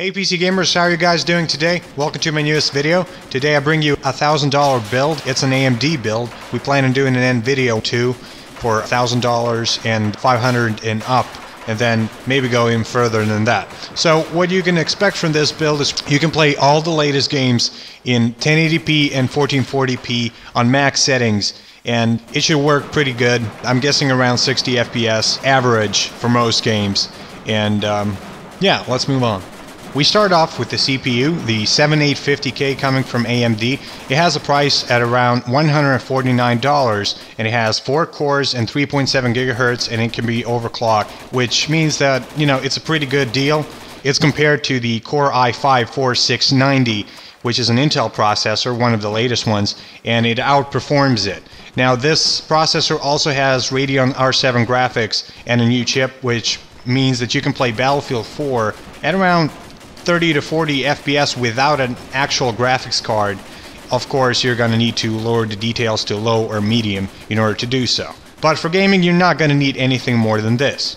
Hey PC gamers, how are you guys doing today? Welcome to my newest video. Today I bring you a $1,000 build. It's an AMD build. We plan on doing an NVIDIA too for $1,000 and $500 and up, and then maybe go even further than that. So what you can expect from this build is you can play all the latest games in 1080p and 1440p on max settings, and it should work pretty good. I'm guessing around 60 FPS average for most games. And yeah, let's move on. We start off with the CPU, the 7850K coming from AMD. It has a price at around $149, and it has 4 cores and 3.7 gigahertz, and it can be overclocked, which means that, you know, it's a pretty good deal. It's compared to the Core i5-4690, which is an Intel processor, one of the latest ones, and it outperforms it. Now, this processor also has Radeon R7 graphics and a new chip, which means that you can play Battlefield 4 at around 30 to 40 FPS without an actual graphics card. Of course, you're going to need to lower the details to low or medium in order to do so. But for gaming, you're not going to need anything more than this.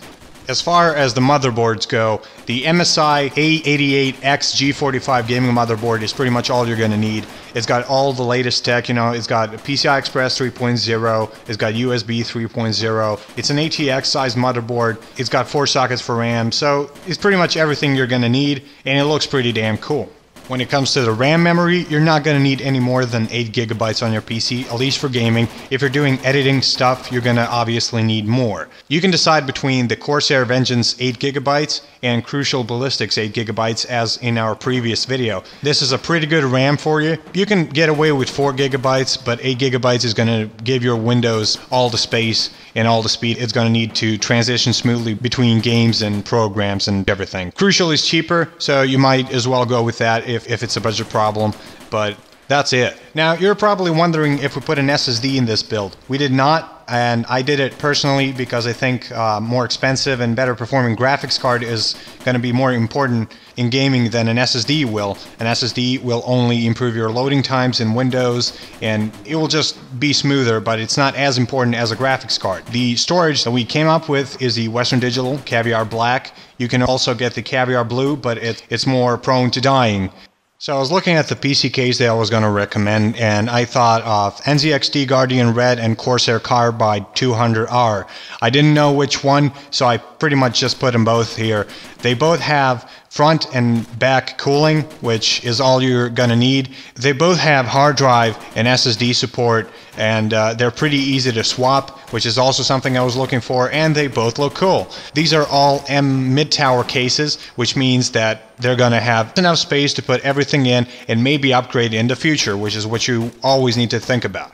As far as the motherboards go, the MSI A88X-G45 gaming motherboard is pretty much all you're going to need. It's got all the latest tech, you know, it's got PCI Express 3.0, it's got USB 3.0, it's an ATX sized motherboard, it's got 4 sockets for RAM, so it's pretty much everything you're going to need, and it looks pretty damn cool. When it comes to the RAM memory, you're not going to need any more than 8 gigabytes on your PC, at least for gaming. If you're doing editing stuff, you're going to obviously need more. You can decide between the Corsair Vengeance 8 gigabytes and Crucial Ballistics 8 gigabytes as in our previous video. This is a pretty good RAM for you. You can get away with 4 gigabytes, but 8 gigabytes is going to give your Windows all the space and all the speed it's going to need to transition smoothly between games and programs and everything. Crucial is cheaper, so you might as well go with that if it's a budget problem, but that's it. Now, you're probably wondering if we put an SSD in this build. We did not, and I did it personally because I think more expensive and better performing graphics card is going to be more important in gaming than an SSD will. An SSD will only improve your loading times in Windows, and it will just be smoother, but it's not as important as a graphics card. The storage that we came up with is the Western Digital Caviar Black. You can also get the Caviar Blue, but it's more prone to dying. So I was looking at the PC case that I was going to recommend, and I thought of NZXT Guardian Red and Corsair Carbide 200R. I didn't know which one, so I pretty much just put them both here. They both have front and back cooling, which is all you're going to need. They both have hard drive and SSD support, and they're pretty easy to swap, which is also something I was looking for, and they both look cool. These are all M mid-tower cases, which means that they're going to have enough space to put everything in and maybe upgrade in the future, which is what you always need to think about.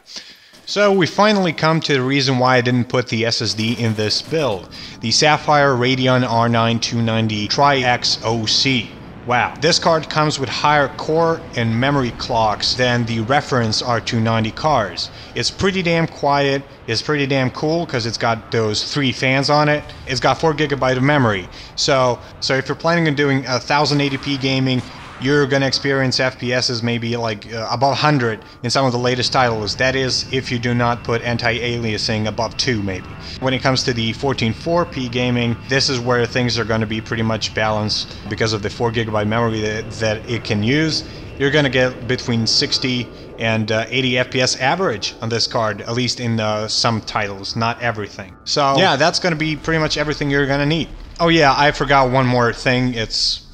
So we finally come to the reason why I didn't put the SSD in this build. The Sapphire Radeon R9 290 Tri-X-OC. Wow, this card comes with higher core and memory clocks than the reference R290 cards. It's pretty damn quiet, it's pretty damn cool because it's got those 3 fans on it. It's got 4 gigabyte of memory. So if you're planning on doing 1080p gaming, you're going to experience FPSs maybe like above 100 in some of the latest titles. That is, if you do not put anti-aliasing above 2 maybe. When it comes to the 1440p gaming, this is where things are going to be pretty much balanced because of the 4 gigabyte memory that it can use. You're going to get between 60 and 80 FPS average on this card, at least in some titles, not everything. So yeah, that's going to be pretty much everything you're going to need. Oh yeah, I forgot one more thing. It's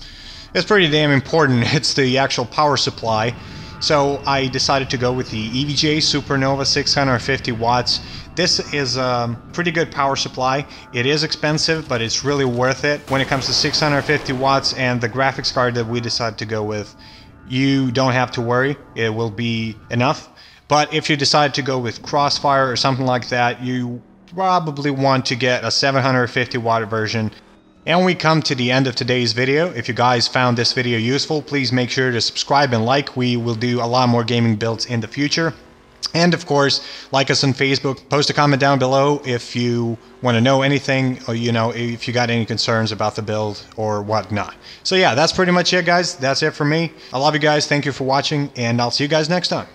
pretty damn important. It's the actual power supply. So I decided to go with the EVGA Supernova 650 watts. This is a pretty good power supply. It is expensive, but it's really worth it. When it comes to 650 watts and the graphics card that we decided to go with, you don't have to worry. It will be enough. But if you decide to go with Crossfire or something like that, you probably want to get a 750 watt version. And we come to the end of today's video. If you guys found this video useful, please make sure to subscribe and like. We will do a lot more gaming builds in the future. And of course, like us on Facebook. Post a comment down below if you want to know anything, or you know, if you got any concerns about the build or whatnot. So yeah, that's pretty much it, guys. That's it for me. I love you guys. Thank you for watching, and I'll see you guys next time.